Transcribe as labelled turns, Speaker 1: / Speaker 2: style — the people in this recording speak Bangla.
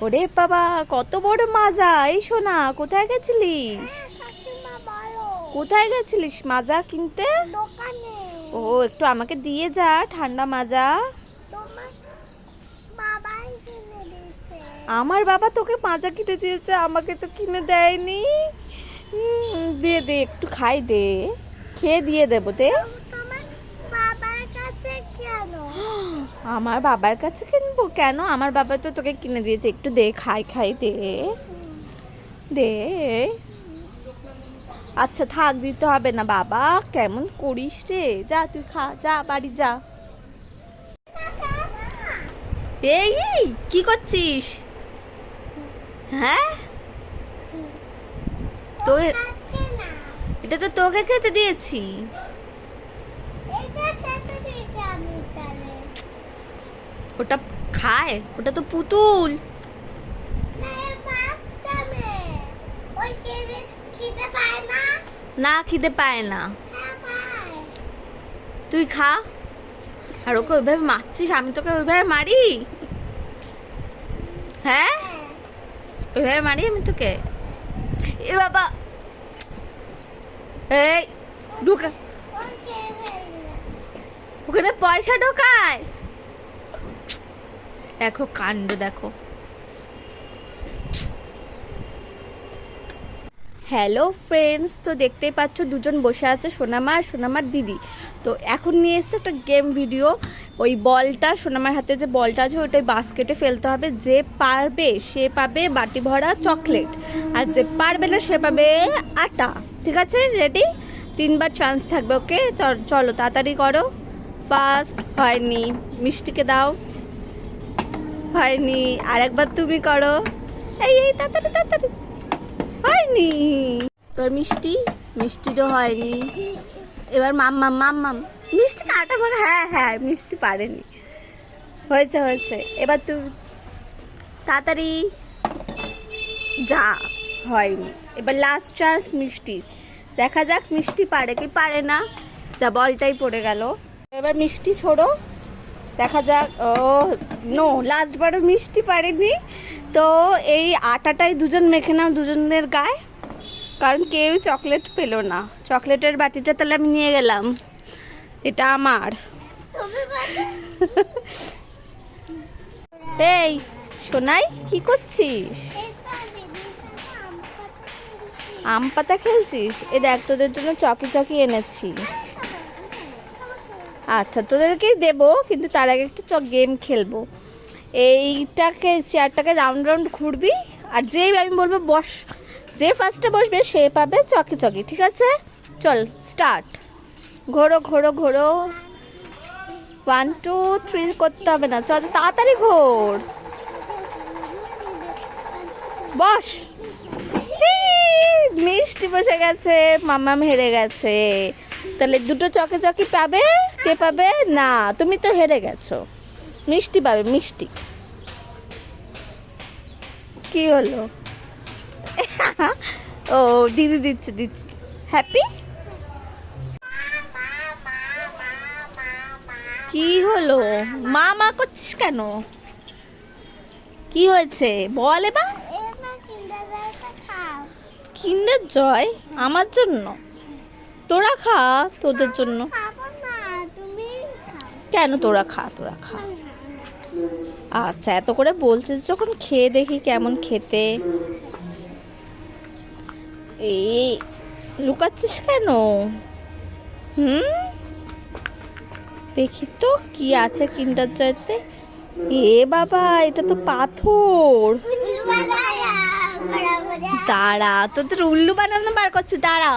Speaker 1: ওরে বাবা, কত বড় মাজা! এই সোনা, কোথায় গেছিলিস? কোথায় গেছিলিস মাজা কিনতে?
Speaker 2: দোকানে।
Speaker 1: ও, একটু আমাকে দিয়ে যা ঠান্ডা মাজা।
Speaker 2: তোমার বাবাই কিনে দিয়েছে।
Speaker 1: আমার বাবা তোকে মাজা কিনে দিয়েছে, আমাকে তো কিনে দেয়নি। দে দে, একটু খাই দে, খেয়ে দিয়ে দেবো দে।
Speaker 2: তোমার বাবার কাছে কেন?
Speaker 1: আমার বাবার কাছে কিনবো কেন? আমার বাবা তো তোকে কিনে দিয়েছে, একটু দে, খাই খাই দে দে। আচ্ছা থাক, দিতে হবে না। বাবা কেমন করিস রে, যা তুই খা, যা বাড়ি যা। এই এই, কি করছিস? হ্যাঁ, তো
Speaker 2: খাচ্ছে না।
Speaker 1: এটা তো তোকে খেতে দিয়েছি।
Speaker 2: এটা খেতে দিয়েছি আমি তাহলে।
Speaker 1: ওটা খায়? ওটা তো পুতুল।
Speaker 2: না, এ বাচ্চা মেয়ে। ওই খিদে পায় না?
Speaker 1: না, খিদে পায় না।
Speaker 2: হ্যাঁ পায়।
Speaker 1: তুই খা। আর ওকে ওইভাবে মারছিস, আমি তোকে ওইভাবে মারি? হ্যাঁ,
Speaker 2: হ্যাঁ।
Speaker 1: ওইভাবে মারি আমি তোকে? এ বাবা, এই ঢুকা,
Speaker 2: ওই খেয়ে ফেলবে।
Speaker 1: ওখানে পয়সা ঢোকায়। দেখো কাণ্ড, দেখো। হ্যালো ফ্রেন্ডস, তো দেখতেই পাচ্ছ দুজন বসে আছে, সোনামা আর সোনামার দিদি। তো এখন নিয়ে এসছে একটা গেম ভিডিও। ওই বলটা, সোনামার হাতে যে বলটা আছে ওইটাই বাস্কেটে ফেলতে হবে। যে পারবে সে পাবে বাটি ভরা চকলেট, আর যে পারবে না সে পাবে আটা। ঠিক আছে, রেডি? 3বার চান্স থাকবে, ওকে? চলো তাড়াতাড়ি করো। ফার্স্ট হয়নি, মিষ্টিকে দাও। হয়নি, আর একবার তুমি করো। এই এই, তাড়াতাড়ি তাড়াতাড়ি। হয়নি। এবার মিষ্টি, মিষ্টিরও হয়নি। এবার মাম্মাম, মাম্মাম। মিষ্টি কাটা মানে, হ্যাঁ হ্যাঁ, মিষ্টি পারেনি। হয়েছে হয়েছে, এবার তুই তাড়াতাড়ি যা। হয়নি। এবার লাস্ট চান্স মিষ্টি, দেখা যাক মিষ্টি পারে কি পারে না। যা, বলটাই পড়ে গেল। এবার মিষ্টি ছোড়ো, দেখা যাক। ও নো, লাস্ট বারও মিষ্টি পারেনি। তো এই আটাটাই দুজন মেখে নাও দুজনের গায়ে, কারণ কেউ চকলেট পেলো না। চকলেটের বাটিটা তাহলে আমি নিয়ে গেলাম, এটা আমার।
Speaker 2: তুমি বলো।
Speaker 1: এই সোনাই, কি করছিস?
Speaker 2: এটা দিদি আম পাতা খেয়েছি।
Speaker 1: আম পাতা খেলছিস? এ দেখ, তোদের জন্য চকি চকি এনেছি। আচ্ছা, তোদেরকেই দেবো, কিন্তু তার আগে একটা গেম খেলবো। এইটাকে, চেয়ারটাকে রাউন্ড রাউন্ড ঘুরবি, আর যেই আমি বলবো বস, যে ফার্স্টে বসবে সে পাবে চকি চকি। ঠিক আছে, চল স্টার্ট। ঘোরো ঘোরো ঘোরো। 1 2 3 করতে হবে না, চল তাড়াতাড়ি ঘোর। বস। মিষ্টি বসে গেছে, মাম্মাম হেরে গেছে। তাহলে দুটো চকে চকি পাবে, কে পাবে? না, তুমি তো হেরে গেছো। মিষ্টি পাবে, মিষ্টি। কি হলো? ও, দিদি দিচ্ছে দিচ্ছে। হ্যাপি? কি হলো? মা মা করছিস কেন? কি হয়েছে বল এবার।
Speaker 2: এবার কিন্ডার জয়টা খাও।
Speaker 1: কিন্ডার জয় আমার জন্য? তোরা খা, তোদের জন্য।
Speaker 2: খাবো না, তুমি খাও।
Speaker 1: কেন? তোরা খা, তোরা খা। আচ্ছা, এত করে বলছিস যখন, খেয়ে দেখি কেমন খেতে। এই লুকাচ্ছিস কেন? দেখি তো কি আছে কিন্ডার জয়তে। এ বাবা, এটা তো পাথর। দাঁড়া, তোদের উল্লু বানানো বার করছি, দাঁড়া।